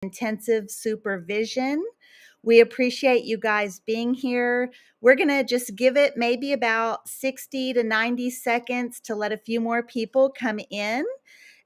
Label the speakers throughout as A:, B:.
A: intensive supervision. We appreciate you guys being here. We're going to just give it maybe about 60 to 90 seconds to let a few more people come in.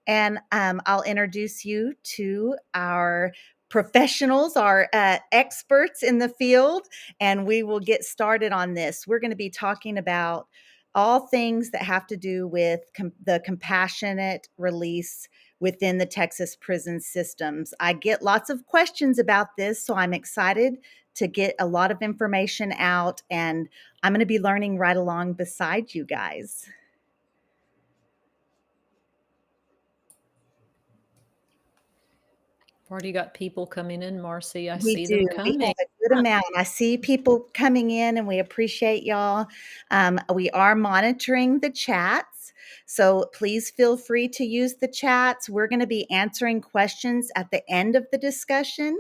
A: And I'll introduce you to our professionals, our experts in the field, and we will get started on this. We're going to be talking about all things that have to do with the compassionate release within the Texas prison systems. I get lots of questions about this, so I'm excited to get a lot of information out, and I'm going to be learning right along beside you guys.
B: Already got people coming in, Marcy. I
A: We
B: see
A: do.
B: them
A: We
B: coming.
A: have a good amount. I see people coming in, and we appreciate y'all. We are monitoring the chats, so please feel free to use the chats. We're going to be answering questions at the end of the discussion.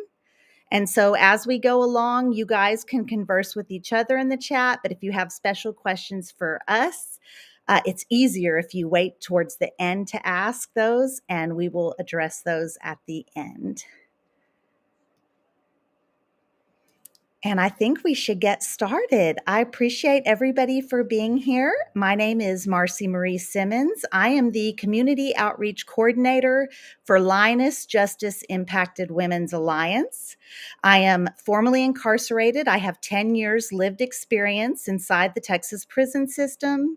A: And so as we go along, you guys can converse with each other in the chat. But if you have special questions for us, it's easier if you wait towards the end to ask those, and we will address those at the end. And I think we should get started. I appreciate everybody for being here. My name is Marcy Marie Simmons. I am the Community Outreach Coordinator for Lioness Justice Impacted Women's Alliance. I am formerly incarcerated. I have 10 years lived experience inside the Texas prison system.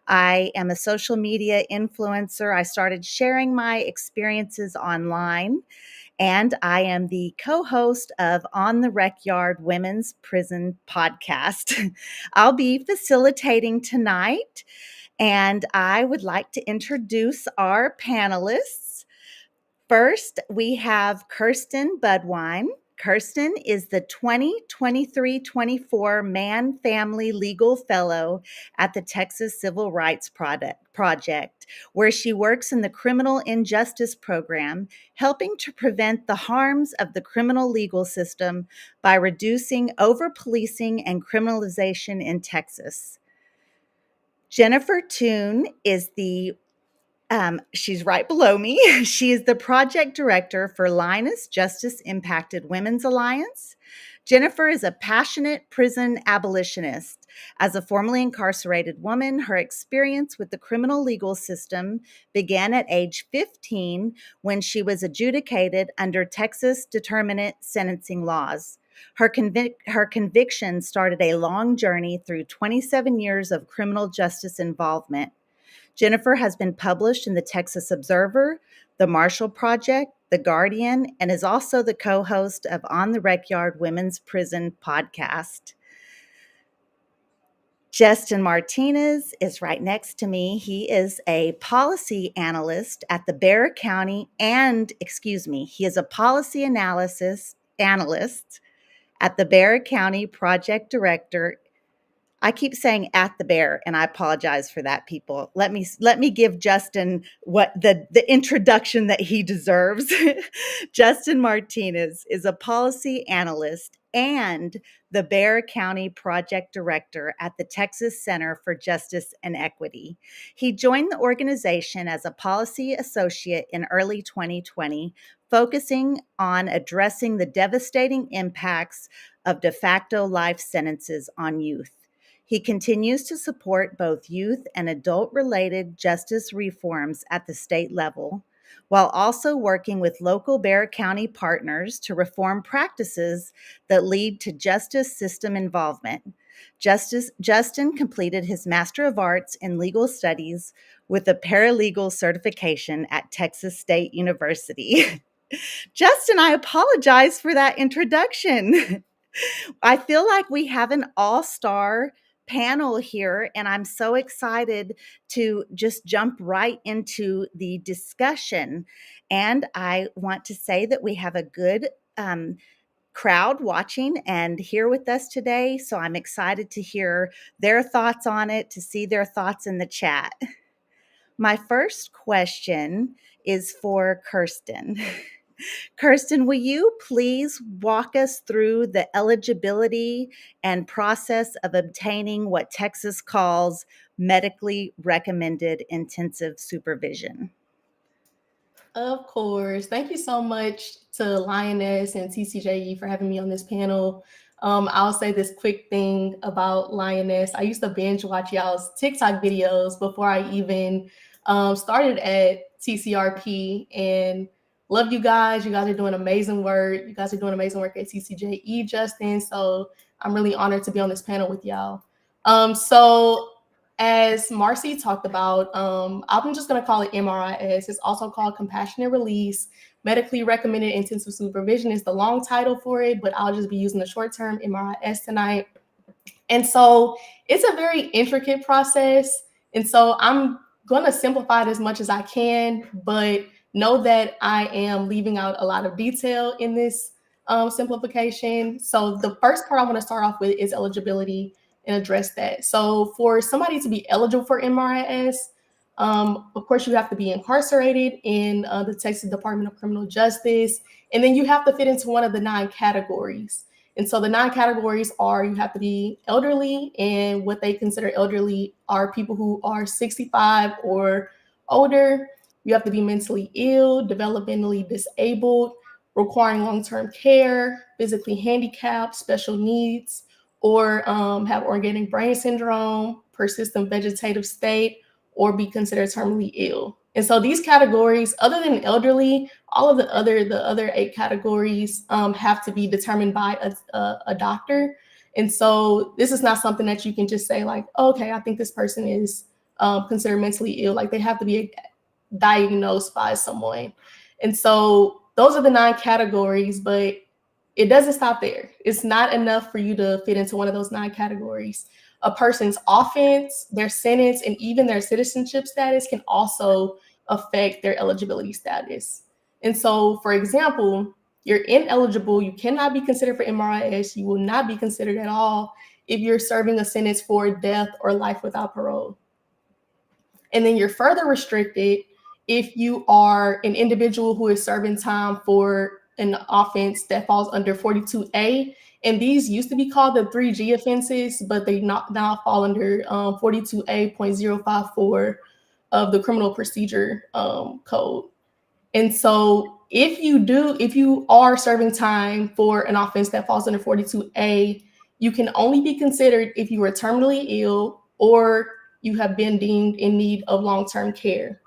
A: I am a social media influencer. I started sharing my experiences online. And I am the co host of On the Rec Yard Women's Prison podcast. I'll be facilitating tonight, and I would like to introduce our panelists. First, we have Kirsten Budwine. Kirsten is the 2023-24 Man Family Legal Fellow at the Texas Civil Rights Project, where she works in the Criminal Injustice Program, helping to prevent the harms of the criminal legal system by reducing over-policing and criminalization in Texas. Jennifer Toone is she's right below me. She is the project director for Lioness Justice Impacted Women's Alliance. Jennifer is a passionate prison abolitionist. As a formerly incarcerated woman, her experience with the criminal legal system began at age 15 when she was adjudicated under Texas determinate sentencing laws. Her conviction started a long journey through 27 years of criminal justice involvement. Jennifer has been published in the Texas Observer, the Marshall Project, The Guardian, and is also the co-host of On the Rec Yard Women's Prison podcast. Justin Martinez is right next to me. He is a policy analyst at the he is a policy analyst at the Bexar County Project Director. I keep saying at the Bear, and I apologize for that, people. Let me give Justin what the introduction that he deserves. Justin Martinez is a policy analyst and the Bexar County Project Director at the Texas Center for Justice and Equity. He joined the organization as a policy associate in early 2020, focusing on addressing the devastating impacts of de facto life sentences on youth. He continues to support both youth and adult-related justice reforms at the state level, while also working with local Bexar County partners to reform practices that lead to justice system involvement. Justin completed his Master of Arts in Legal Studies with a paralegal certification at Texas State University. Justin, I apologize for that introduction. I feel like we have an all-star panel here, and I'm so excited to just jump right into the discussion. And I want to say that we have a good crowd watching and here with us today. So I'm excited to hear their thoughts on it, to see their thoughts in the chat. My first question is for Kirsten. Kirsten, will you please walk us through the eligibility and process of obtaining what Texas calls medically recommended intensive supervision?
C: Of course. Thank you so much to Lioness and TCJE for having me on this panel. I'll say this quick thing about Lioness. I used to binge watch y'all's TikTok videos before I even started at TCRP, and love you guys. You guys are doing amazing work. You guys are doing amazing work at TCJE, Justin. So I'm really honored to be on this panel with y'all. So as Marcy talked about, I'm just going to call it MRIS. It's also called compassionate release. Medically recommended intensive supervision is the long title for it, but I'll just be using the short term MRIS tonight. And so it's a very intricate process. And so I'm going to simplify it as much as I can, but know that I am leaving out a lot of detail in this simplification. So the first part I want to start off with is eligibility and address that. So for somebody to be eligible for MRIS, of course, you have to be incarcerated in the Texas Department of Criminal Justice, and then you have to fit into one of the 9 categories. And so the 9 categories are: you have to be elderly, and what they consider elderly are people who are 65 or older. You have to be mentally ill, developmentally disabled, requiring long-term care, physically handicapped, special needs, or have organic brain syndrome, persistent vegetative state, or be considered terminally ill. And so these categories, other than elderly, all of the other 8 categories have to be determined by a doctor. And so this is not something that you can just say like, oh, okay, I think this person is considered mentally ill. Like they have to be diagnosed by someone. And so those are the 9 categories, but it doesn't stop there. It's not enough for you to fit into one of those 9 categories. A person's offense, their sentence, and even their citizenship status can also affect their eligibility status. And so, for example, you're ineligible, you cannot be considered for MRIS, you will not be considered at all if you're serving a sentence for death or life without parole. And then you're further restricted if you are an individual who is serving time for an offense that falls under 42A. And these used to be called the 3G offenses, but they now fall under 42A.054 of the Criminal Procedure Code. And so if you are serving time for an offense that falls under 42A, you can only be considered if you are terminally ill or you have been deemed in need of long-term care.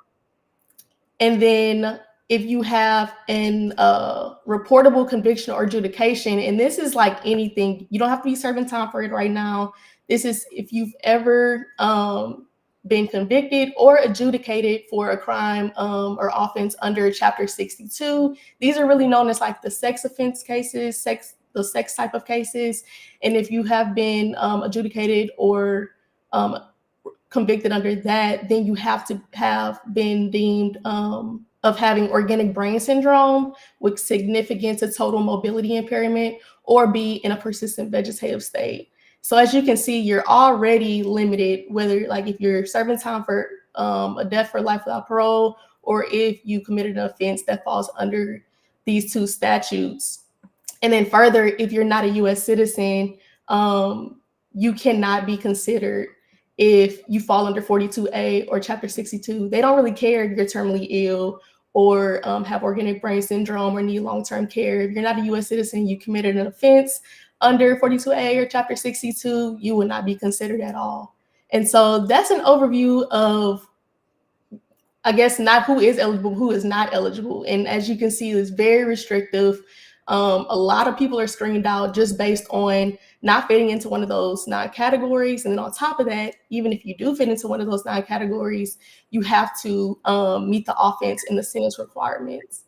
C: And then if you have an reportable conviction or adjudication, and this is like anything, you don't have to be serving time for it right now. This is if you've ever been convicted or adjudicated for a crime or offense under Chapter 62. These are really known as like the sex offense cases, the sex type of cases. And if you have been adjudicated or convicted under that, then you have to have been deemed of having organic brain syndrome with significant to total mobility impairment or be in a persistent vegetative state. So as you can see, you're already limited, whether like if you're serving time for a death for life without parole, or if you committed an offense that falls under these 2 statutes. And then further, if you're not a US citizen, you cannot be considered if you fall under 42A or Chapter 62. They don't really care if you're terminally ill or have organic brain syndrome or need long-term care. If you're not a US citizen, you committed an offense under 42A or Chapter 62, you would not be considered at all. And so that's an overview of, I guess, not who is eligible, who is not eligible. And as you can see, it's very restrictive. A lot of people are screened out just based on not fitting into one of those 9 categories. And then on top of that, even if you do fit into one of those 9 categories, you have to meet the offense and the sentence requirements.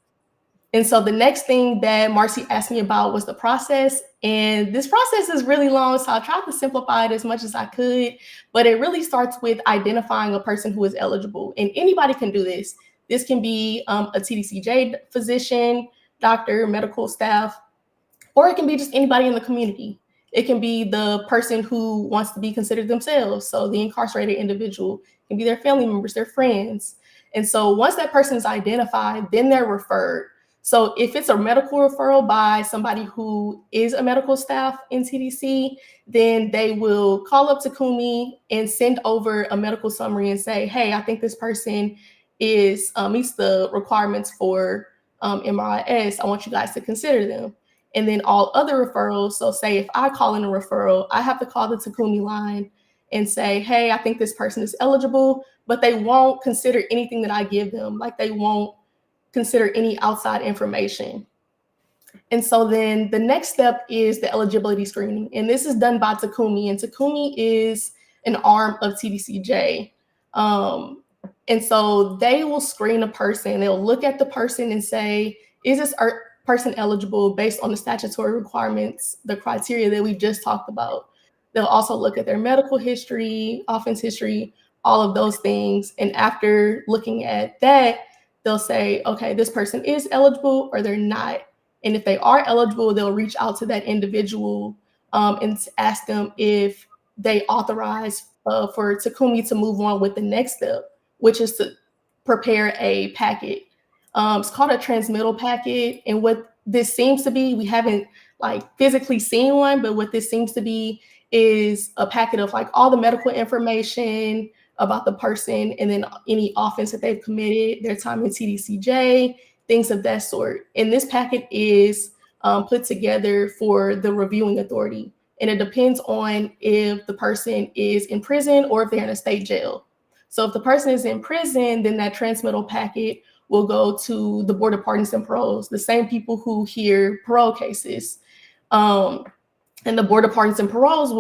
C: And so the next thing that Marcy asked me about was the process. And this process is really long, so I tried to simplify it as much as I could. But it really starts with identifying a person who is eligible. And anybody can do this. This can be a TDCJ physician, doctor, medical staff, or it can be just anybody in the community. It can be the person who wants to be considered themselves. So the incarcerated individual can be their family members, their friends. And so once that person is identified, then they're referred. So if it's a medical referral by somebody who is a medical staff in TDC, then they will call up to Kumi and send over a medical summary and say, hey, I think this person is meets the requirements for MRIS, I want you guys to consider them. And then all other referrals, so say if I call in a referral, I have to call the Takumi line and say, hey, I think this person is eligible, but they won't consider anything that I give them. Like they won't consider any outside information. And so then the next step is the eligibility screening. And this is done by Takumi. And Takumi is an arm of TDCJ. And so they will screen a person. They'll look at the person and say, is this person eligible based on the statutory requirements, the criteria that we just talked about? They'll also look at their medical history, offense history, all of those things. And after looking at that, they'll say, okay, this person is eligible or they're not. And if they are eligible, they'll reach out to that individual and ask them if they authorize for Takumi to move on with the next step, which is to prepare a packet. It's called a transmittal packet. And what this seems to be, we haven't like physically seen one, but what this seems to be is a packet of like all the medical information about the person and then any offense that they've committed, their time in TDCJ, things of that sort. And this packet is put together for the reviewing authority. And it depends on if the person is in prison or if they're in a state jail. So if the person is in prison, then that transmittal packet will go to the Board of Pardons and Paroles, the same people who hear parole cases. And the Board of Pardons and Paroles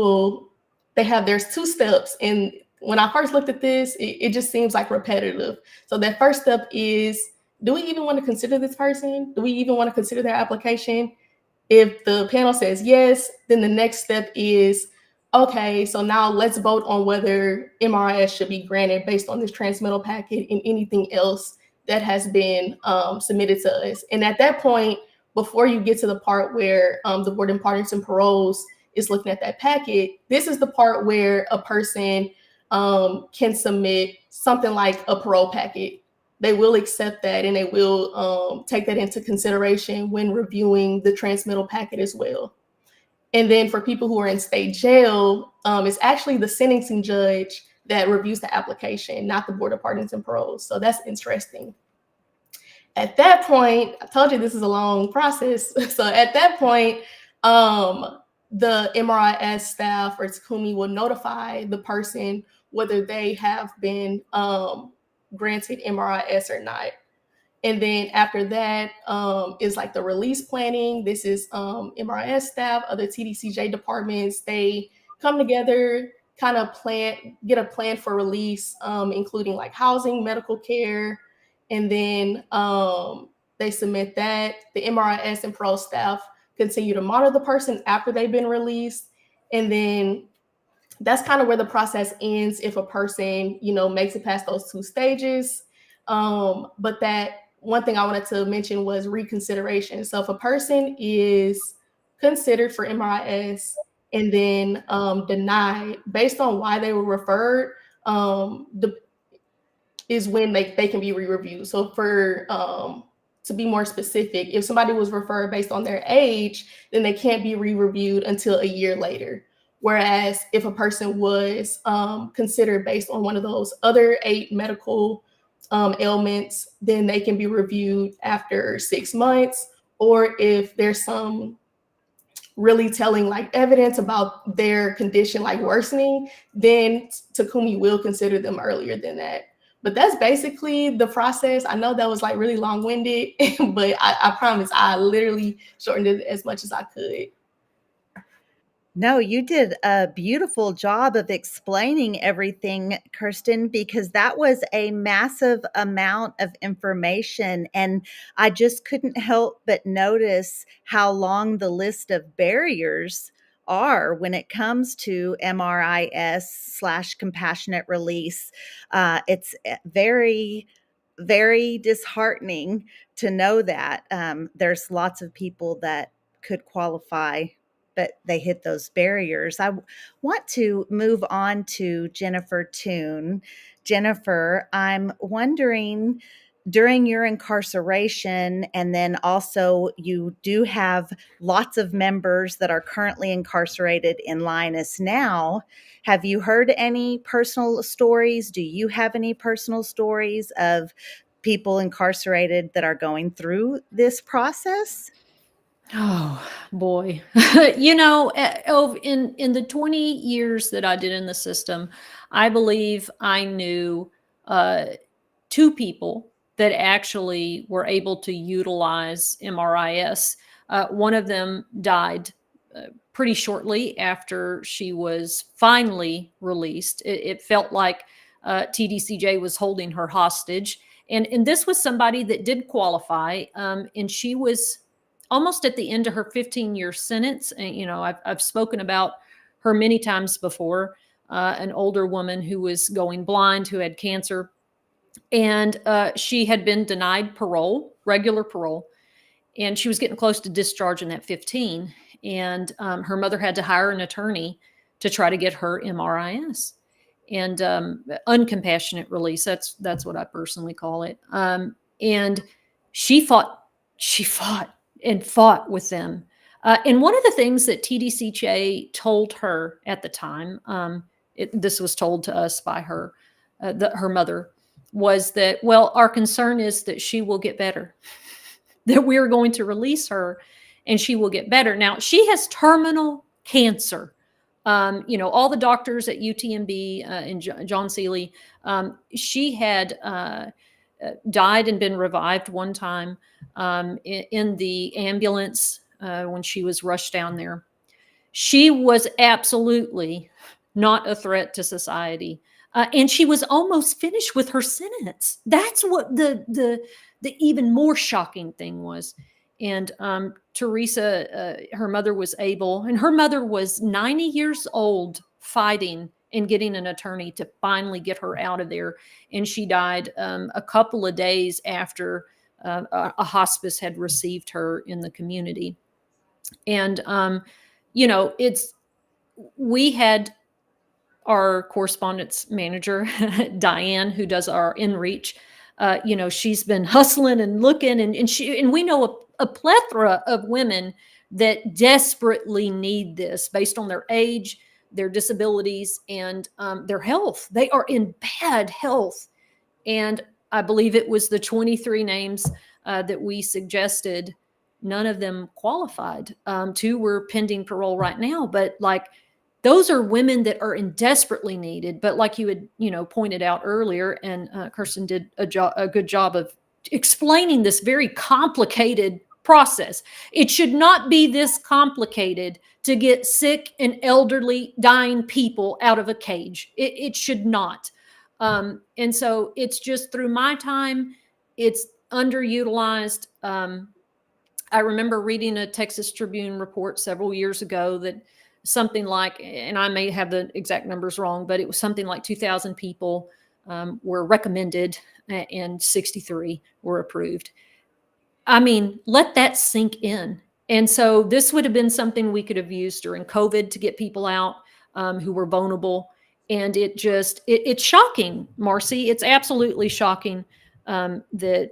C: there's 2 steps. And when I first looked at this, it just seems like repetitive. So that first step is, do we even want to consider this person? Do we even want to consider their application? If the panel says yes, then the next step is, okay, so now let's vote on whether MRIS should be granted based on this transmittal packet and anything else that has been submitted to us. And at that point, before you get to the part where the Board of Pardons and Paroles is looking at that packet, this is the part where a person can submit something like a parole packet. They will accept that and they will take that into consideration when reviewing the transmittal packet as well. And then for people who are in state jail, it's actually the sentencing judge that reviews the application, not the Board of Pardons and Paroles. So that's interesting. At that point, I told you this is a long process. So at that point, the MRIS staff or Takumi will notify the person whether they have been granted MRIS or not. And then after that is like the release planning. This is MRIS staff, other TDCJ departments. They come together, kind of get a plan for release, including like housing, medical care. And then they submit that. The MRIS and parole staff continue to monitor the person after they've been released. And then that's kind of where the process ends if a person, makes it past those 2 stages. But that one thing I wanted to mention was reconsideration. So if a person is considered for MRIS and then denied based on why they were referred, is when they can be re-reviewed. So for to be more specific, if somebody was referred based on their age, then they can't be re-reviewed until a year later. Whereas if a person was considered based on one of those other 8 medical ailments, then they can be reviewed after 6 months. Or if there's some really telling like evidence about their condition like worsening, then Takumi will consider them earlier than that. But that's basically the process. I know that was like really long-winded, but I promise I literally shortened it as much as I could.
A: No, you did a beautiful job of explaining everything, Kirsten, because that was a massive amount of information. And I just couldn't help but notice how long the list of barriers are when it comes to MRIS/compassionate release. It's very, very disheartening to know that there's lots of people that could qualify, but they hit those barriers. I want to move on to Jennifer Toon. Jennifer, I'm wondering, during your incarceration, and then also you do have lots of members that are currently incarcerated in Lioness now. Have you heard any personal stories? Do you have any personal stories of people incarcerated that are going through this process?
B: Oh boy. In the 20 years that I did in the system, I believe I knew uh, two people that actually were able to utilize MRIS. One of them died pretty shortly after she was finally released. It felt like TDCJ was holding her hostage. And this was somebody that did qualify, and she was almost at the end of her 15-year sentence. And, I've spoken about her many times before, an older woman who was going blind, who had cancer, and she had been denied parole, regular parole, and she was getting close to discharging that 15. And her mother had to hire an attorney to try to get her MRIS and uncompassionate release. That's what I personally call it. And she fought, and fought with them. And one of the things that TDCJ told her at the time, this was told to us by her, her mother, was that, well, our concern is that she will get better, that we're going to release her and she will get better. Now, she has terminal cancer. All the doctors at UTMB and John Seeley, she had died and been revived one time in the ambulance when she was rushed down there. She was absolutely not a threat to society. And she was almost finished with her sentence. That's what the even more shocking thing was. And Teresa, her mother was able, and her mother was 90 years old, fighting and getting an attorney to finally get her out of there. And she died a couple of days after a hospice had received her in the community. And we had our correspondence manager, Diane, who does our inReach. She's been hustling and looking, and we know a plethora of women that desperately need this based on their age, their disabilities, and their health. They are in bad health. And I believe it was the 23 names that we suggested. None of them qualified. Two were pending parole right now, but those are women that are in desperately needed. But like you had, pointed out earlier, and Kirsten did a good job of explaining this very complicated process. It should not be this complicated to get sick and elderly, dying people out of a cage. It should not. And so it's just, through my time, it's underutilized. I remember reading a Texas Tribune report several years ago that something like, and I may have the exact numbers wrong, but it was something like 2,000 people were recommended and 63 were approved. I mean, let that sink in. And so this would have been something we could have used during COVID to get people out who were vulnerable. And it's shocking, Marcy. It's absolutely shocking that,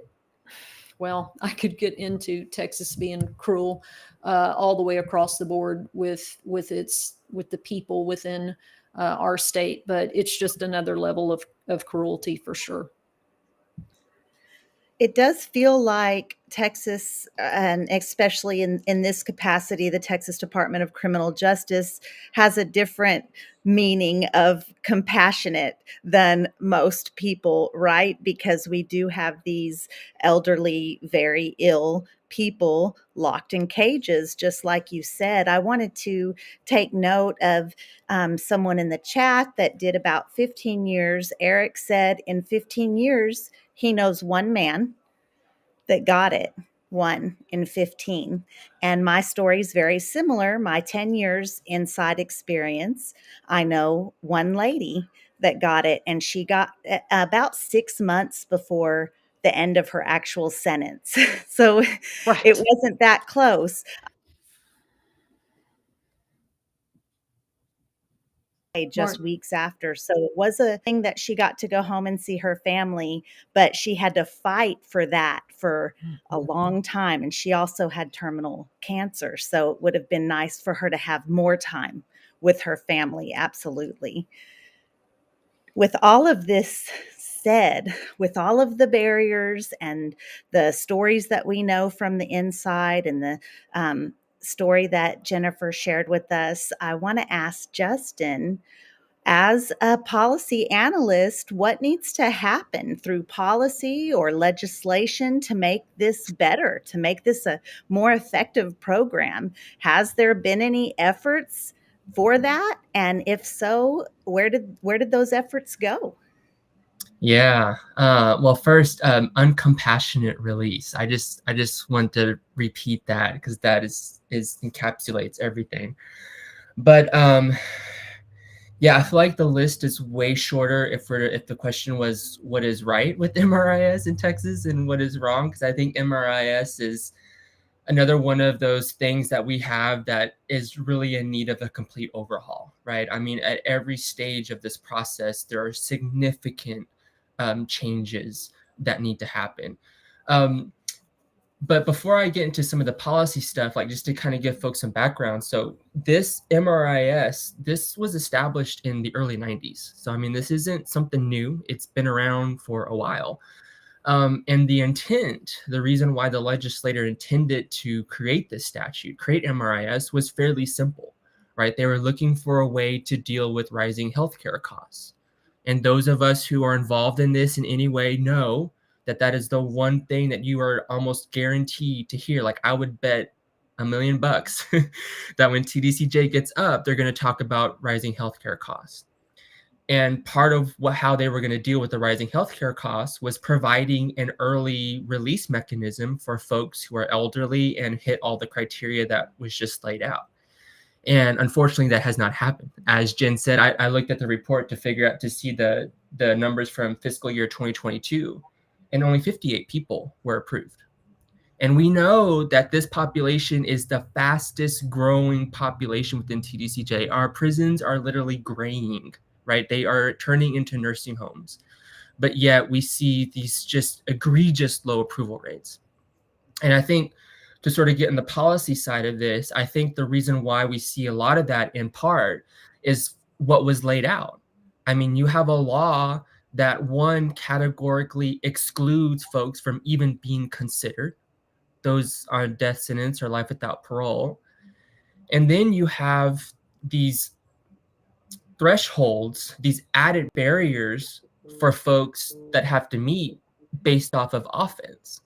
B: well, I could get into Texas being cruel all the way across the board with the people within our state, but it's just another level of cruelty for sure.
A: It does feel like Texas, and especially in this capacity, the Texas Department of Criminal Justice has a different meaning of compassionate than most people, right? Because we do have these elderly, very ill people locked in cages, just like you said. I wanted to take note of someone in the chat that did about 15 years. Eric said in 15 years, he knows one man that got it, one in 15. And my story is very similar. My 10 years inside experience, I know one lady that got it, and she got about 6 months before the end of her actual sentence. So
B: Right.
A: it wasn't that close. just weeks after. So it was a thing that she got to go home and see her family, but she had to fight for that for a long time. And she also had terminal cancer. So it would have been nice for her to have more time with her family. Absolutely. With all of this said, with all of the barriers and the stories that we know from the inside and the story that Jennifer shared with us, I want to ask Justin, as a policy analyst, what needs to happen through policy or legislation to make this better, to make this a more effective program? Has there been any efforts for that? And if so, where did those efforts go?
D: Yeah. Well, first, uncompassionate release. I just want to repeat that because that is encapsulates everything. But yeah, I feel like the list is way shorter if the question was what is right with MRIS in Texas and what is wrong, because I think MRIS is another one of those things that we have that is really in need of a complete overhaul, right? I mean, at every stage of this process, there are significant changes that need to happen. But before I get into some of the policy stuff, like just to kind of give folks some background. So this MRIS, this was established in the early 90s. So, I mean, this isn't something new. It's been around for a while. And the intent, the reason why the legislator intended to create this statute, create MRIS, was fairly simple, right? They were looking for a way to deal with rising healthcare costs. And those of us who are involved in this in any way know that that is the one thing that you are almost guaranteed to hear. Like, I would bet $1 million that when TDCJ gets up, they're going to talk about rising healthcare costs. And part of how they were going to deal with the rising healthcare costs was providing an early release mechanism for folks who are elderly and hit all the criteria that was just laid out. And unfortunately, that has not happened. As Jen said, I looked at the report to see the numbers from fiscal year 2022, and only 58 people were approved. And we know that this population is the fastest growing population within TDCJ. Our prisons are literally graying, right? They are turning into nursing homes. But yet we see these just egregious low approval rates. And I think to sort of get in the policy side of this, I think the reason why we see a lot of that in part is what was laid out. I mean, you have a law that one categorically excludes folks from even being considered. Those are death sentence or life without parole. And then you have these thresholds, these added barriers for folks that have to meet based off of offense.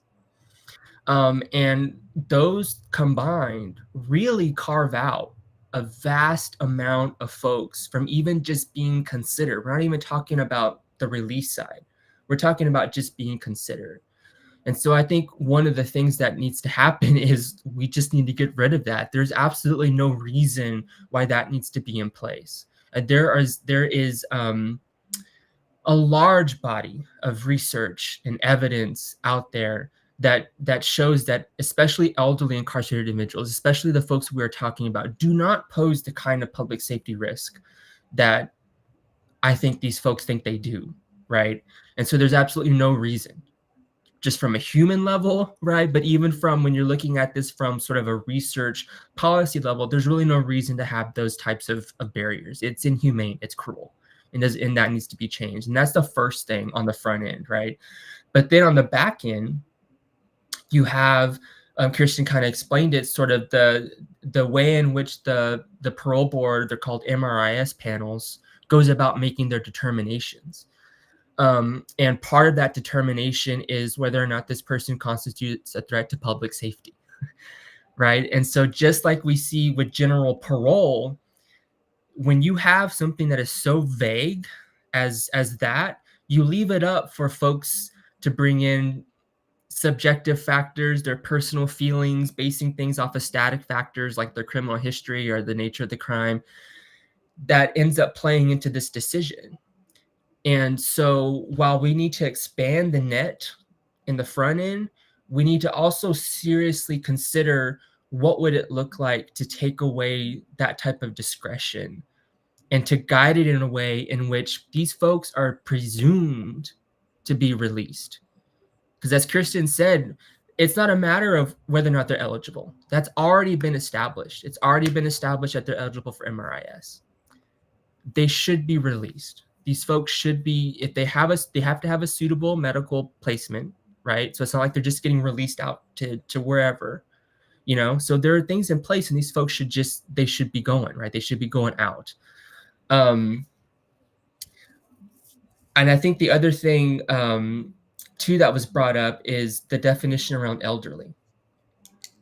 D: And those combined really carve out a vast amount of folks from even just being considered. We're not even talking about the release side. We're talking about just being considered. And so I think one of the things that needs to happen is we just need to get rid of that. There's absolutely no reason why that needs to be in place. There is a large body of research and evidence out there that shows that especially elderly incarcerated individuals, especially the folks we are talking about, do not pose the kind of public safety risk that I think these folks think they do, right? And so there's absolutely no reason, just from a human level, right? But even from when you're looking at this from sort of a research policy level, there's really no reason to have those types of barriers. It's inhumane, it's cruel, and that needs to be changed. And that's the first thing on the front end, right? But then on the back end, you have, Kirsten kind of explained it, sort of the way in which the parole board, they're called MRIS panels, goes about making their determinations. And part of that determination is whether or not this person constitutes a threat to public safety, right? And so just like we see with general parole, when you have something that is so vague as that, you leave it up for folks to bring in subjective factors, their personal feelings, basing things off of static factors like their criminal history or the nature of the crime, that ends up playing into this decision. And so while we need to expand the net in the front end, we need to also seriously consider what would it look like to take away that type of discretion and to guide it in a way in which these folks are presumed to be released. Because as Kirsten said, it's not a matter of whether or not they're eligible. That's already been established. It's already been established that they're eligible for MRIS. They should be released. These folks should be, if they have to have a suitable medical placement, right? So it's not like they're just getting released out to wherever, you know? So there are things in place, and these folks they should be going, right? They should be going out. And I think the other thing, too, that was brought up is the definition around elderly.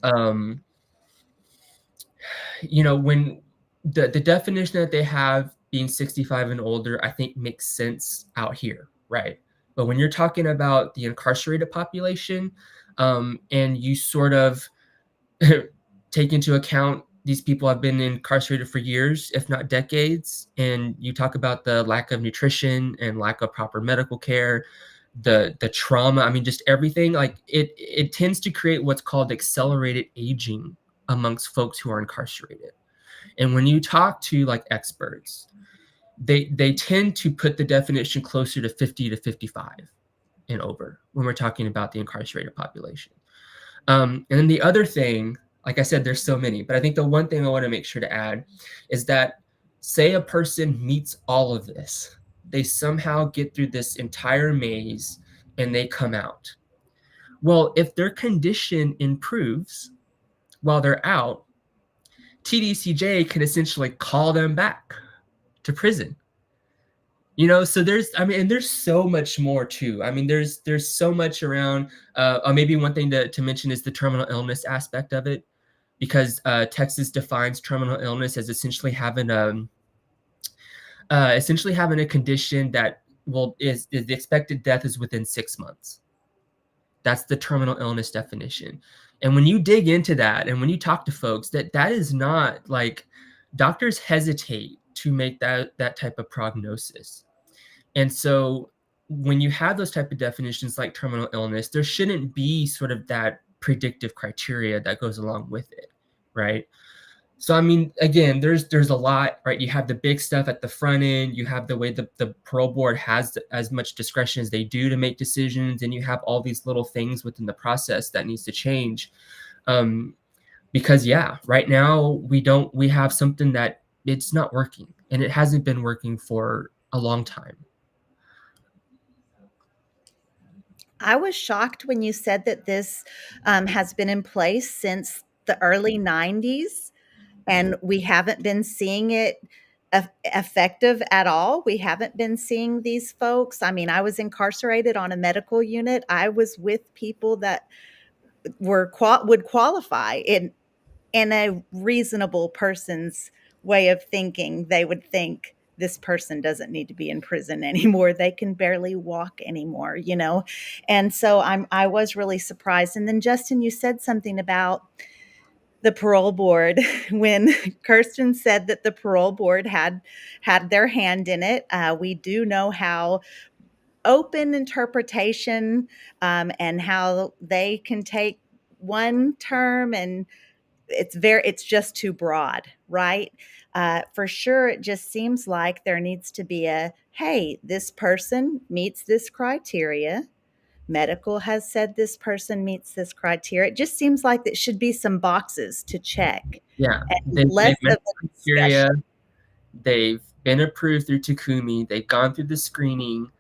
D: You know, when the definition that they have being 65 and older, I think makes sense out here, right? But when you're talking about the incarcerated population, and you sort of take into account these people have been incarcerated for years, if not decades, and you talk about the lack of nutrition and lack of proper medical care, the trauma, I mean, just everything, like it tends to create what's called accelerated aging amongst folks who are incarcerated. And when you talk to like experts, they tend to put the definition closer to 50 to 55 and over when we're talking about the incarcerated population. And then the other thing, like I said, there's so many, but I think the one thing I want to make sure to add is that, say a person meets all of this, they somehow get through this entire maze and they come out. Well, if their condition improves while they're out, TDCJ can essentially call them back to prison. You know, so there's so much more too. I mean, there's so much around, maybe one thing to mention is the terminal illness aspect of it, because Texas defines terminal illness as essentially having a condition that is the expected death is within 6 months. That's the terminal illness definition. And when you dig into that, and when you talk to folks, that is not like, doctors hesitate to make that type of prognosis. And so when you have those type of definitions like terminal illness, there shouldn't be sort of that predictive criteria that goes along with it, right? So, I mean, again, there's a lot, right? You have the big stuff at the front end. You have the way the parole board has as much discretion as they do to make decisions. And you have all these little things within the process that needs to change. Because, yeah, right now we have something that it's not working, and it hasn't been working for a long time.
A: I was shocked when you said that this has been in place since the early 90s, and we haven't been seeing it effective at all. We haven't been seeing these folks. I mean, I was incarcerated on a medical unit. I was with people that would qualify in a reasonable person's way of thinking. They would think, this person doesn't need to be in prison anymore. They can barely walk anymore, you know? And so I was really surprised. And then Justin, you said something about the parole board when Kirsten said that the parole board had their hand in it. We do know how open interpretation and how they can take one term and it's just too broad, right? For sure, it just seems like there needs to be hey, this person meets this criteria. Medical has said this person meets this criteria. It just seems like there should be some boxes to check.
D: Yeah,
A: they've met the
D: criteria. They've been approved through Takumi. They've gone through the screening.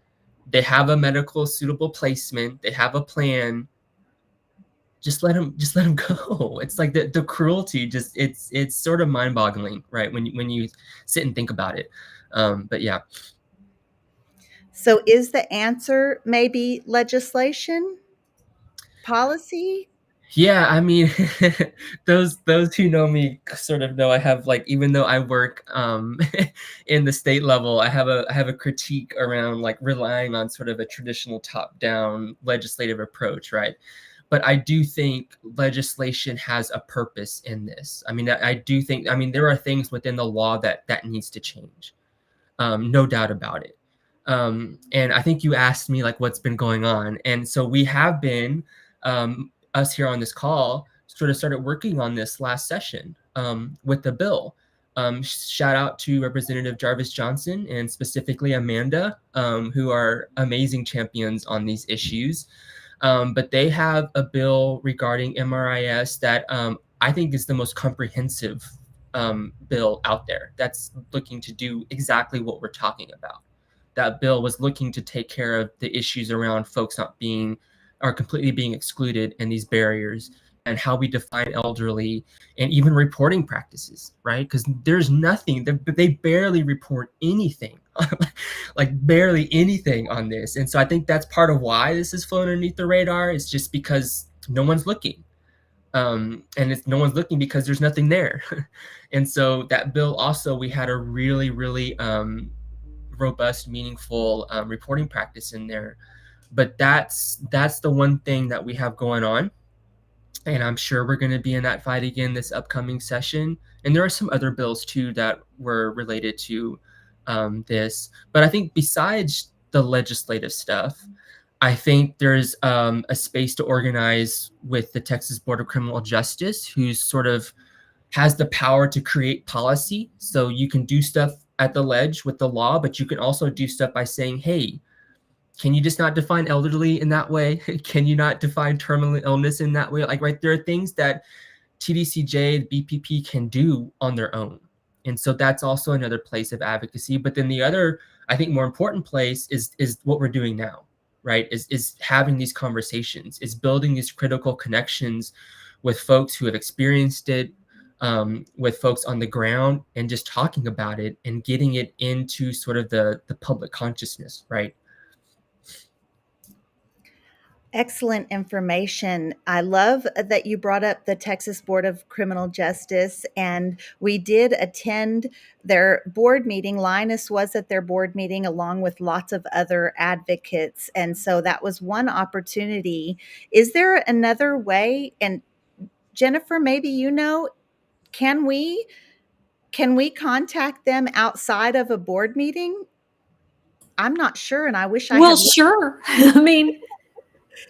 D: They have a medical suitable placement. They have a plan. Just let them go. It's like the cruelty. It's sort of mind-boggling, right? When you sit and think about it. But yeah.
A: So is the answer maybe legislation, policy?
D: Yeah, I mean, those who know me sort of know I have, like, even though I work in the state level, I have a critique around like relying on sort of a traditional top-down legislative approach, right? But I do think legislation has a purpose in this. I mean, I do think, I mean, there are things within the law that needs to change, no doubt about it. And I think you asked me like what's been going on, and so we have been. Us here on this call sort of started working on this last session with the bill. Shout out to Representative Jarvis Johnson and specifically Amanda, who are amazing champions on these issues. But they have a bill regarding MRIS that I think is the most comprehensive bill out there that's looking to do exactly what we're talking about. That bill was looking to take care of the issues around folks not being or completely being excluded and these barriers and how we define elderly and even reporting practices, right? Because there's nothing, they barely report anything, like barely anything on this. And so I think that's part of why this is flown underneath the radar. It's just because no one's looking. And no one's looking because there's nothing there. And so that bill also, we had a really, really robust, meaningful reporting practice in there. But that's the one thing that we have going on. And I'm sure we're going to be in that fight again this upcoming session. And there are some other bills too that were related to this. But I think besides the legislative stuff, I think there's a space to organize with the Texas Board of Criminal Justice, who's sort of has the power to create policy. So you can do stuff at the ledge with the law, but you can also do stuff by saying, hey, can you just not define elderly in that way? Can you not define terminal illness in that way? Like, right, there are things that TDCJ, BPP can do on their own. And so that's also another place of advocacy. But then the other, I think, more important place is what we're doing now, right? Is having these conversations, is building these critical connections with folks who have experienced it, with folks on the ground, and just talking about it and getting it into sort of the public consciousness, right?
A: Excellent information. I love that you brought up the Texas Board of Criminal Justice, and we did attend their board meeting. Lioness was at their board meeting along with lots of other advocates, and so that was one opportunity. Is there another way? And Jennifer, maybe you know, can we contact them outside of a board meeting? I'm not sure, and I wish I
B: Well,
A: had.
B: sure. I mean,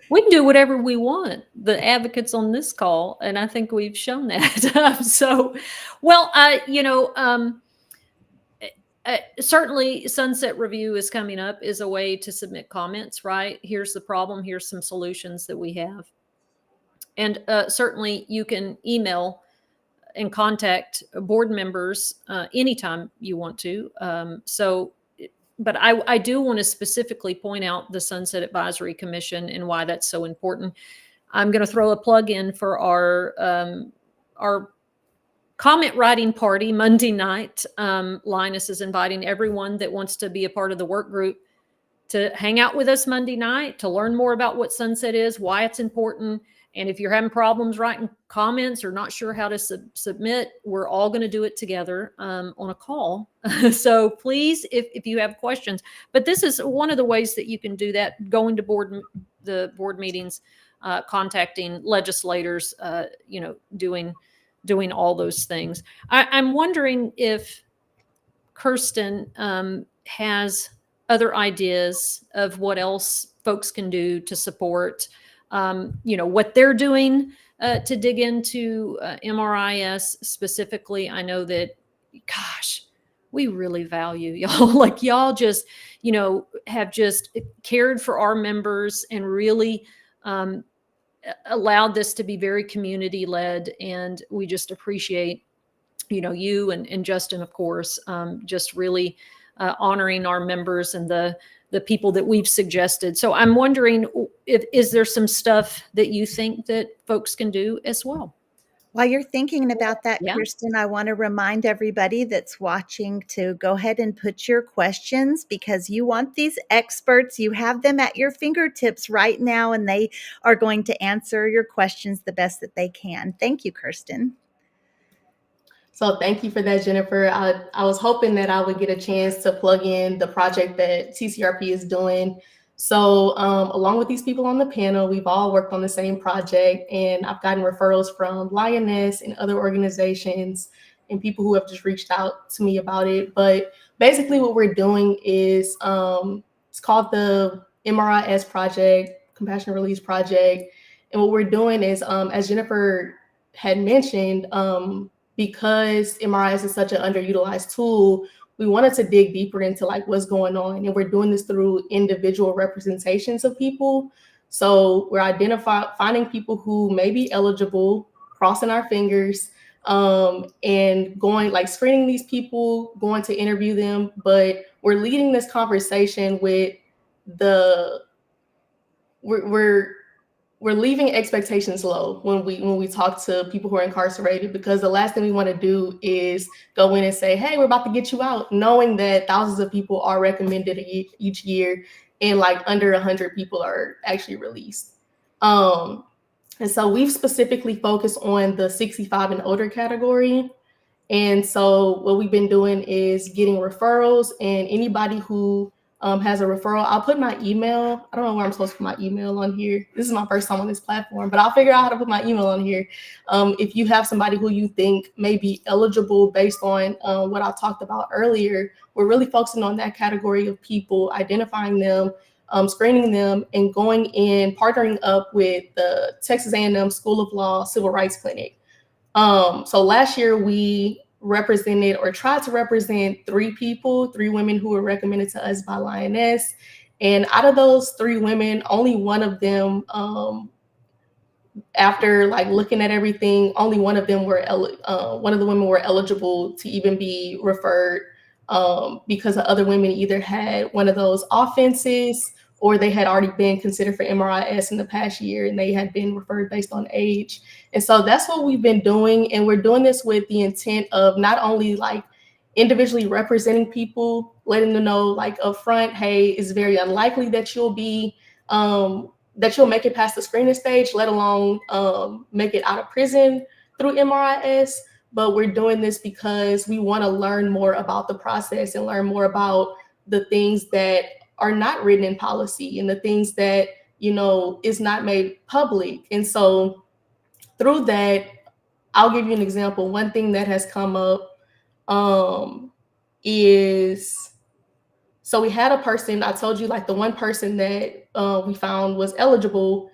B: we can do whatever we want, the advocates on this call, and I think we've shown that. So, well, certainly Sunset Review is coming up is a way to submit comments, right? Here's the problem. Here's some solutions that we have. And certainly you can email and contact board members anytime you want to. But I do want to specifically point out the Sunset Advisory Commission and why that's so important. I'm going to throw a plug in for our comment writing party Monday night. Lioness is inviting everyone that wants to be a part of the work group to hang out with us Monday night, to learn more about what Sunset is, why it's important. And if you're having problems writing comments or not sure how to submit, we're all going to do it together on a call. So please, if you have questions, but this is one of the ways that you can do that, going to the board meetings, contacting legislators, doing all those things. I'm wondering if Kirsten has other ideas of what else folks can do to support what they're doing to dig into MRIS specifically. I know that, gosh, we really value y'all. Like, y'all just, have just cared for our members and really allowed this to be very community led. And we just appreciate, you and Justin, of course, just really honoring our members and the people that we've suggested. So I'm wondering, is there some stuff that you think that folks can do as well?
A: While you're thinking about that,
B: Yeah.
A: Kirsten, I want to remind everybody that's watching to go ahead and put your questions, because you want these experts. You have them at your fingertips right now, and they are going to answer your questions the best that they can. Thank you, Kirsten.
C: So thank you for that, Jennifer. I was hoping that I would get a chance to plug in the project that TCRP is doing. So along with these people on the panel, we've all worked on the same project, and I've gotten referrals from Lioness and other organizations and people who have just reached out to me about it. But basically what we're doing is it's called the MRIS Project, Compassionate Release Project. And what we're doing is, as Jennifer had mentioned, because MRIs is such an underutilized tool, we wanted to dig deeper into like what's going on. And we're doing this through individual representations of people. So we're finding people who may be eligible, crossing our fingers, and going like screening these people, going to interview them. But we're leading this conversation with we're leaving expectations low when we talk to people who are incarcerated, because the last thing we want to do is go in and say, hey, we're about to get you out, knowing that thousands of people are recommended each year and like under 100 people are actually released. And so we've specifically focused on the 65 and older category. And so what we've been doing is getting referrals, and anybody who has a referral, I'll put my email. I don't know where I'm supposed to put my email on here. This is my first time on this platform, but I'll figure out how to put my email on here. If you have somebody who you think may be eligible based on what I talked about earlier, we're really focusing on that category of people, identifying them, screening them, and going in, partnering up with the Texas A&M School of Law Civil Rights Clinic. So last year we represented or tried to represent 3 women who were recommended to us by Lioness. And out of those 3 women, only one of them, after like looking at everything, only one of them one of the women were eligible to even be referred, because the other women either had one of those offenses or they had already been considered for MRIS in the past year and they had been referred based on age. And so that's what we've been doing. And we're doing this with the intent of not only like individually representing people, letting them know like upfront, hey, it's very unlikely that you'll be, that you'll make it past the screening stage, let alone make it out of prison through MRIS. But we're doing this because we want to learn more about the process and learn more about the things that are not written in policy and the things that, you know, is not made public. And so through that, I'll give you an example. One thing that has come up is, so we had a person, I told you like the one person that we found was eligible.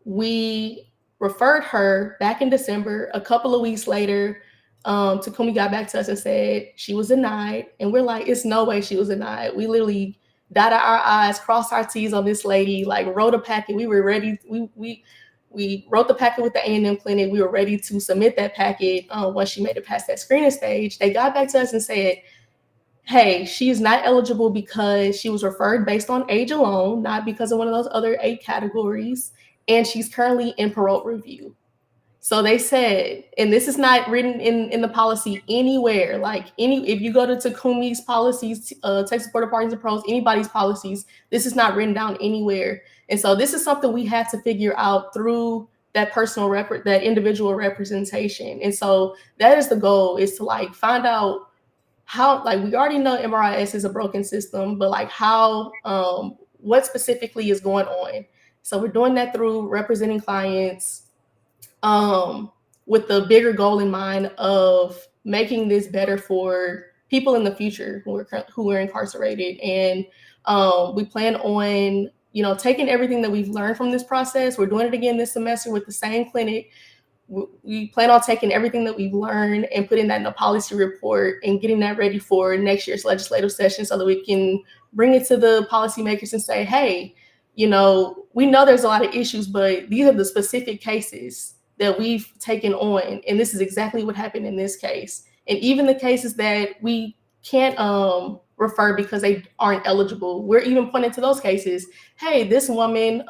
C: We referred her back in December. A couple of weeks later, Takumi got back to us and said she was denied. And we're like, it's no way she was denied. We literally dotted our I's, crossed our T's on this lady, like wrote a packet. We were ready. We wrote the packet with the A&M clinic. We were ready to submit that packet once she made it past that screening stage. They got back to us and said, hey, she is not eligible because she was referred based on age alone, not because of one of those other 8 categories. And she's currently in parole review. So they said, and this is not written in the policy anywhere, like if you go to Takumi's policies, Texas Board of Pardons and Paroles, anybody's policies, this is not written down anywhere. And so this is something we had to figure out through that that individual representation. And so that is the goal, is to like find out how, like we already know MRIS is a broken system, but like how, what specifically is going on. So we're doing that through representing clients, with the bigger goal in mind of making this better for people in the future who are incarcerated. And we plan on, you know, taking everything that we've learned from this process. We're doing it again this semester with the same clinic. We plan on taking everything that we've learned and putting that in a policy report and getting that ready for next year's legislative session so that we can bring it to the policymakers and say, hey, you know, we know there's a lot of issues, but these are the specific cases that we've taken on. And this is exactly what happened in this case. And even the cases that we can't refer because they aren't eligible, we're even pointing to those cases. Hey, this woman,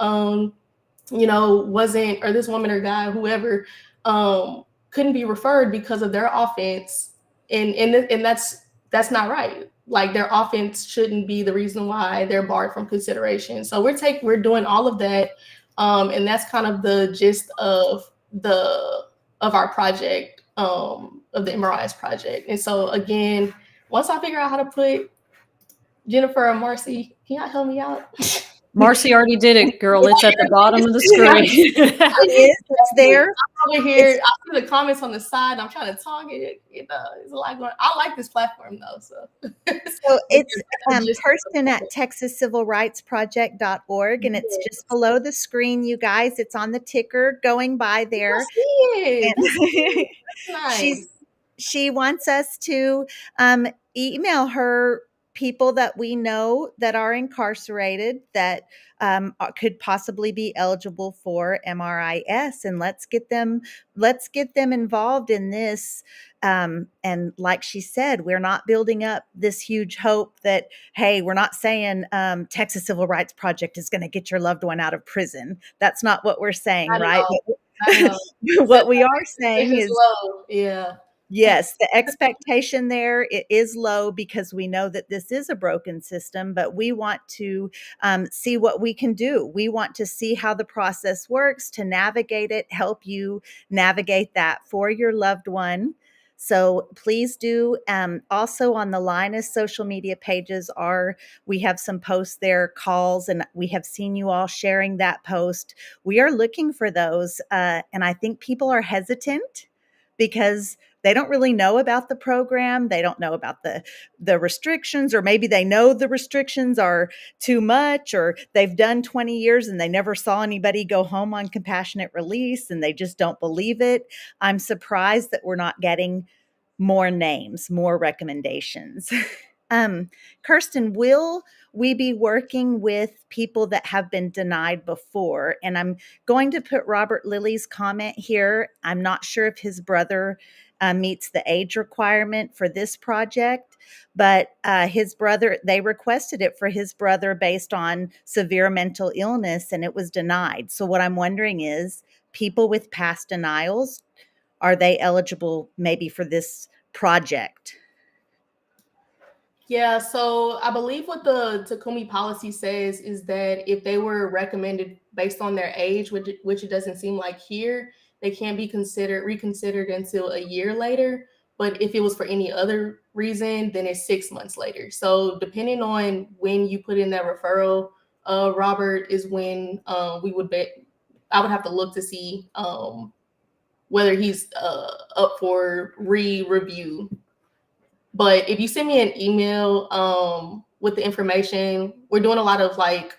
C: you know, wasn't, or this woman or guy, whoever, couldn't be referred because of their offense. And that's not right. Like their offense shouldn't be the reason why they're barred from consideration. So we're doing all of that. And that's kind of the gist of our project, of the MRIS project. And so again, once I figure out how to put Jennifer and Marcy, can y'all help me out?
B: Marcy already did it, girl. It's at the bottom of the screen.
A: It's there.
C: I'm over here. I see the comments on the side. I'm trying to talk it. It's a lot going on. I like this platform though. So
A: it's person at texascivilrightsproject.org, and it's just below the screen, you guys. It's on the ticker going by there.
C: I see it. That's nice.
A: she wants us to email her people that we know that are incarcerated that could possibly be eligible for MRIS, and let's get them involved in this. And like she said, we're not building up this huge hope that, hey, we're not saying Texas Civil Rights Project is going to get your loved one out of prison. That's not what we're saying,
C: I
A: right?
C: know. I know.
A: What we are saying
C: It's
A: is,
C: low. Yeah.
A: yes, the expectation there it is low because we know that this is a broken system, but we want to see what we can do. We want to see how the process works to navigate it, help you navigate that for your loved one. So please do. Also on the Lioness social media pages we have some posts there, calls, and we have seen you all sharing that post. We are looking for those, and I think people are hesitant because they don't really know about the program. They don't know about the restrictions, or maybe they know the restrictions are too much, or they've done 20 years and they never saw anybody go home on compassionate release and they just don't believe it. I'm surprised that we're not getting more names, more recommendations. Kirsten, will we be working with people that have been denied before? And I'm going to put Robert Lilly's comment here. I'm not sure if his brother meets the age requirement for this project, but his brother, they requested it for his brother based on severe mental illness, and it was denied. So what I'm wondering is, people with past denials, are they eligible maybe for this project?
C: Yeah, so I believe what the Takumi policy says is that if they were recommended based on their age, which it doesn't seem like here, they can't be reconsidered until a year later. But if it was for any other reason, then it's 6 months later. So depending on when you put in that referral, Robert, is when I would have to look to see whether he's up for re-review. But if you send me an email with the information, we're doing a lot of like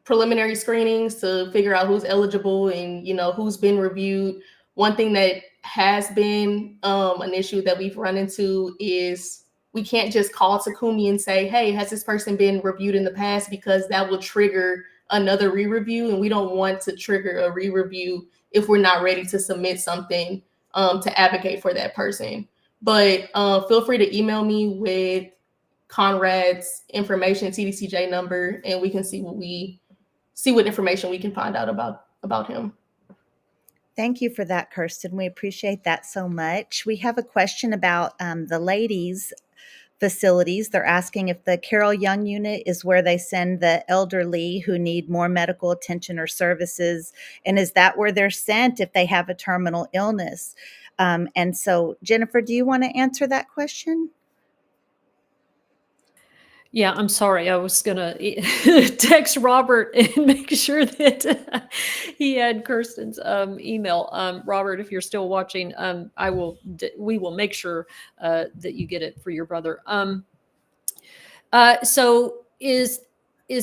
C: preliminary screenings to figure out who's eligible and who's been reviewed. One thing that has been an issue that we've run into is we can't just call Takumi and say, hey, has this person been reviewed in the past? Because that will trigger another re-review, and we don't want to trigger a re-review if we're not ready to submit something to advocate for that person. But feel free to email me with Conrad's information, TDCJ number, and we can see what information we can find out about him.
A: Thank you for that, Kirsten. We appreciate that so much. We have a question about the ladies' facilities. They're asking if the Carol Young unit is where they send the elderly who need more medical attention or services, and is that where they're sent if they have a terminal illness? And so, Jennifer, do you want to answer that question?
B: Yeah, I'm sorry. I was going to text Robert and make sure that he had Kirsten's email. Robert, if you're still watching, we will make sure that you get it for your brother. So is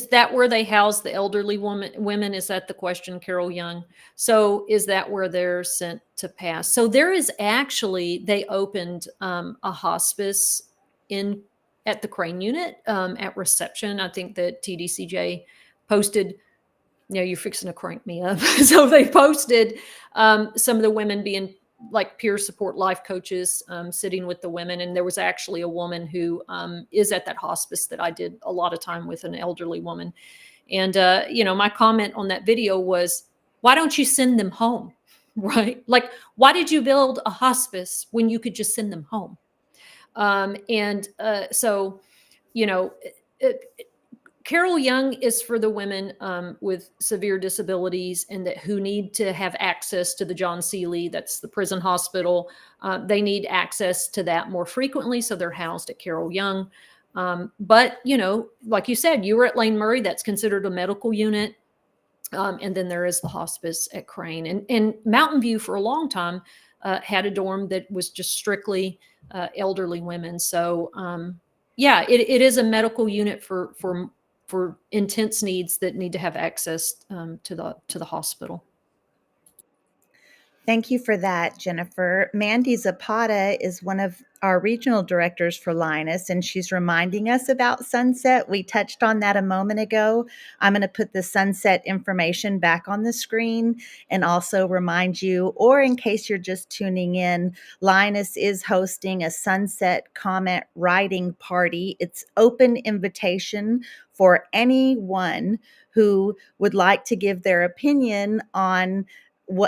B: that where they house the elderly women? Is that the question, Carol Young? So is that where they're sent to pass? So there is actually, they opened a hospice at the Crane unit at reception. I think that TDCJ posted, you're fixing to crank me up. So they posted some of the women being like peer support life coaches sitting with the women. And there was actually a woman who is at that hospice that I did a lot of time with, an elderly woman. And, my comment on that video was, why don't you send them home? Right? Like, why did you build a hospice when you could just send them home? So, Carol Young is for the women with severe disabilities and who need to have access to the John C. Lee, that's the prison hospital. They need access to that more frequently, so they're housed at Carol Young. But, like you said, you were at Lane Murray, that's considered a medical unit. And then there is the hospice at Crane. And Mountain View for a long time had a dorm that was just strictly elderly women. So, it is a medical unit for intense needs that need to have access to the hospital.
A: Thank you for that, Jennifer. Mandy Zapata is one of our regional directors for Lioness, and she's reminding us about Sunset. We touched on that a moment ago. I'm going to put the Sunset information back on the screen and also remind you, or in case you're just tuning in, Lioness is hosting a Sunset comment writing party. It's open invitation for anyone who would like to give their opinion on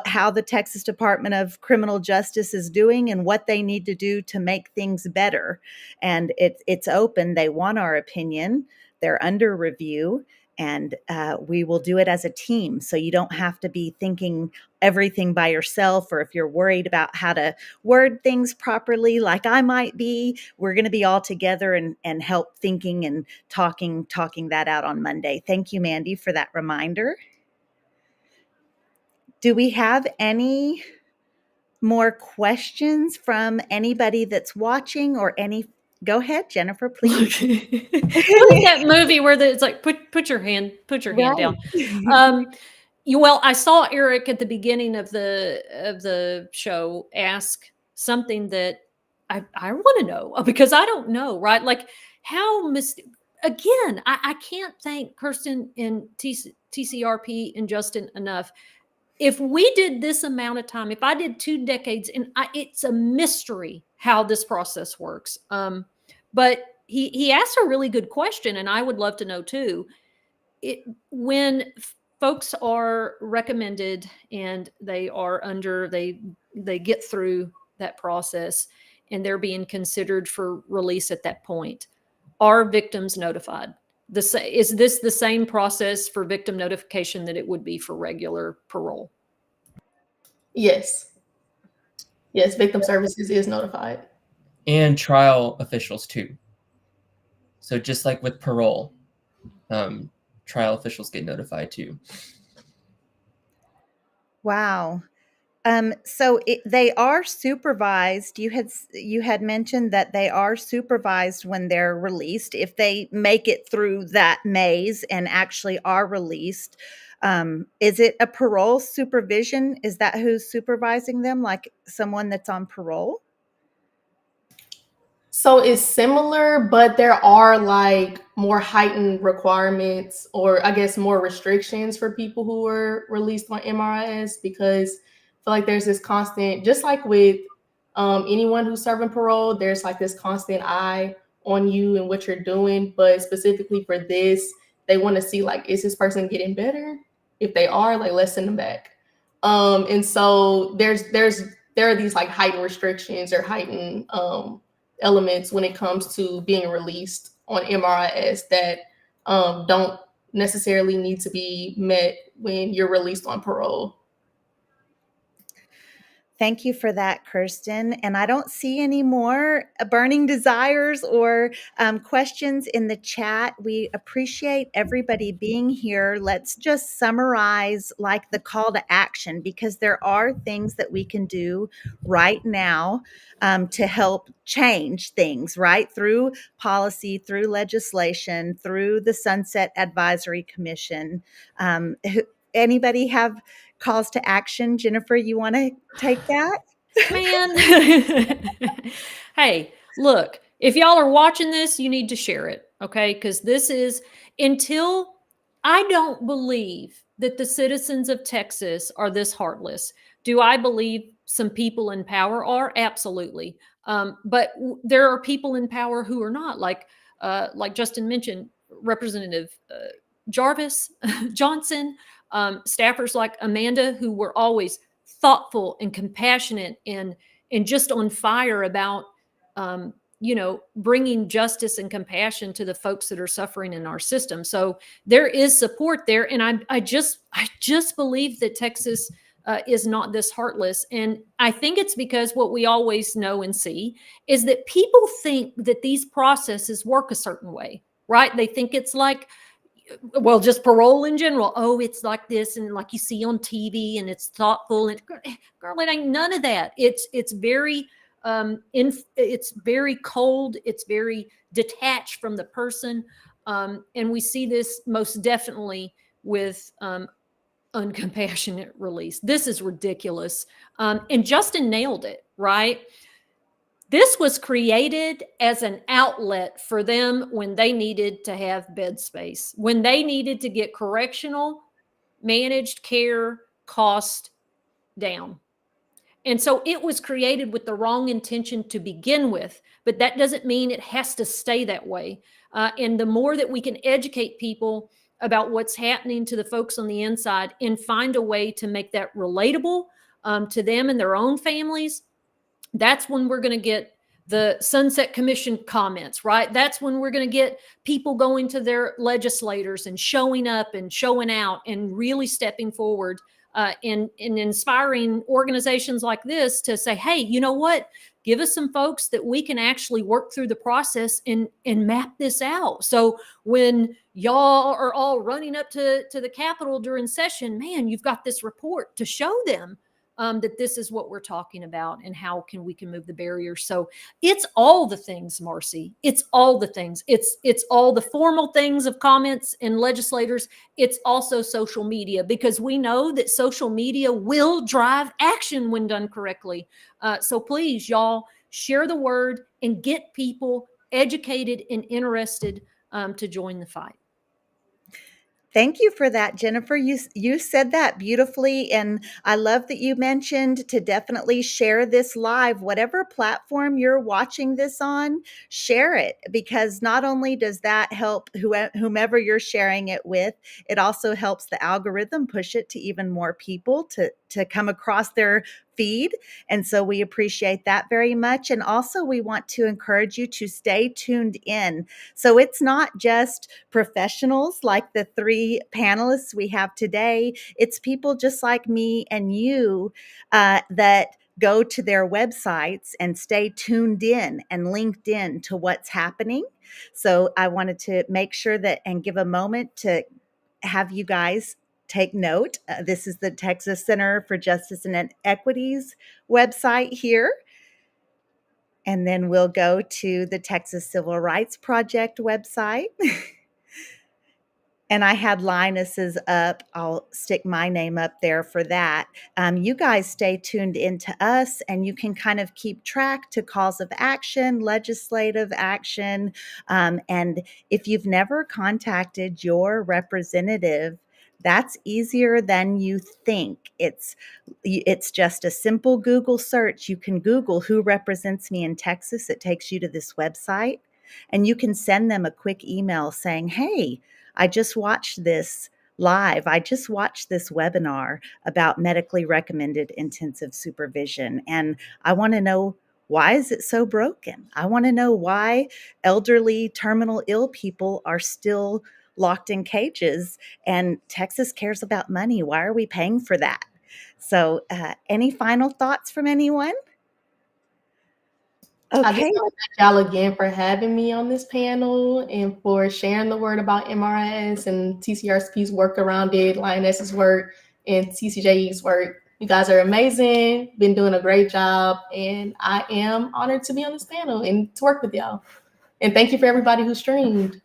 A: how the Texas Department of Criminal Justice is doing and what they need to do to make things better. And it's open. They want our opinion. They're under review, and we will do it as a team. So you don't have to be thinking everything by yourself, or if you're worried about how to word things properly, like I might be, we're going to be all together and help thinking and talking that out on Monday. Thank you, Mandy, for that reminder. Do we have any more questions from anybody that's watching or any? Go ahead, Jennifer, please.
B: What is that movie where it's like put your hand down? Well, I saw Eric at the beginning of the show ask something that I want to know, because I don't know, right? Like how again, I can't thank Kirsten and TCRP and Justin enough. If we did this amount of time, if I did 2 decades, and it's a mystery how this process works. But he asked a really good question, and I would love to know too. When folks are recommended and they are they get through that process and they're being considered for release at that point, are victims notified? Is this the same process for victim notification that it would be for regular parole?
C: Yes. Yes, victim services is notified.
D: And trial officials too. So just like with parole, trial officials get notified too.
A: Wow. So they are supervised. You had mentioned that they are supervised when they're released. If they make it through that maze and actually are released, is it a parole supervision? Is that who's supervising them, like someone that's on parole?
C: So it's similar, but there are like more heightened requirements, or I guess more restrictions for people who are released on MRIS, because I feel like there's this constant, just like with anyone who's serving parole, there's like this constant eye on you and what you're doing. But specifically for this, they want to see like, is this person getting better? If they are, like, let's send them back. And so there are these like heightened restrictions or heightened elements when it comes to being released on MRIS that don't necessarily need to be met when you're released on parole.
A: Thank you for that, Kirsten. And I don't see any more burning desires or questions in the chat. We appreciate everybody being here. Let's just summarize like the call to action, because there are things that we can do right now to help change things, right? Through policy, through legislation, through the Sunset Advisory Commission. Anybody have calls to action? Jennifer, you want to take that?
B: Man. Hey, look, if y'all are watching this, you need to share it, okay? Because this is, until I don't believe that the citizens of Texas are this heartless. Do I believe some people in power are? Absolutely. But there are people in power who are not, like Justin mentioned, Representative Jarvis, Johnson, staffers like Amanda, who were always thoughtful and compassionate and just on fire about bringing justice and compassion to the folks that are suffering in our system. So there is support there, and I just believe that Texas is not this heartless. And I think it's because what we always know and see is that people think that these processes work a certain way, right? They think it's like, well, just parole in general. Oh, it's like this, and like you see on TV, and it's thoughtful. And girl, it ain't none of that. It's very it's very cold. It's very detached from the person, and we see this most definitely with uncompassionate release. This is ridiculous. And Justin nailed it, right? This was created as an outlet for them when they needed to have bed space, when they needed to get correctional managed care cost down. And so it was created with the wrong intention to begin with, but that doesn't mean it has to stay that way. And the more that we can educate people about what's happening to the folks on the inside and find a way to make that relatable to them and their own families, that's when we're going to get the Sunset Commission comments, right? That's when we're going to get people going to their legislators and showing up and showing out and really stepping forward and inspiring organizations like this to say, hey, you know what? Give us some folks that we can actually work through the process and map this out. So when y'all are all running up to the Capitol during session, man, you've got this report to show them that this is what we're talking about and how we can move the barriers. So it's all the things, Marcy. It's all the things. It's all the formal things of comments and legislators. It's also social media, because we know that social media will drive action when done correctly. So please, y'all, share the word and get people educated and interested to join the fight.
A: Thank you for that, Jennifer. You said that beautifully, and I love that you mentioned to definitely share this live. Whatever platform you're watching this on, share it, because not only does that help whomever you're sharing it with, it also helps the algorithm push it to even more people to come across their feed. And so we appreciate that very much. And also we want to encourage you to stay tuned in. So it's not just professionals like the three panelists we have today. It's people just like me and you that go to their websites and stay tuned in and linked in to what's happening. So I wanted to make sure that and give a moment to have you guys take note. This is the Texas Center for Justice and Equity's website here. And then we'll go to the Texas Civil Rights Project website. And I had Lioness's up. I'll stick my name up there for that. You guys stay tuned into us, and you can kind of keep track to calls of action, legislative action. And if you've never contacted your representative, that's easier than you think. It's just a simple Google search. You can Google who represents me in Texas. It takes you to this website, and you can send them a quick email saying, hey, I just watched this live. I just watched this webinar about medically recommended intensive supervision. And I want to know, why is it so broken? I want to know why elderly, terminal ill people are still locked in cages, and Texas cares about money. Why are we paying for that? So any final thoughts from anyone? Okay.
C: I just want to thank y'all again for having me on this panel and for sharing the word about MRIS and TCRCP's work around it, Lioness's work, and TCJE's work. You guys are amazing, been doing a great job, and I am honored to be on this panel and to work with y'all. And thank you for everybody who streamed.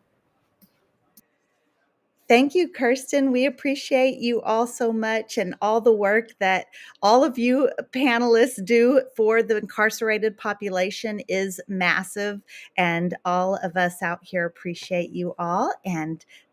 A: Thank you, Kirsten. We appreciate you all so much, and all the work that all of you panelists do for the incarcerated population is massive. And all of us out here appreciate you all. And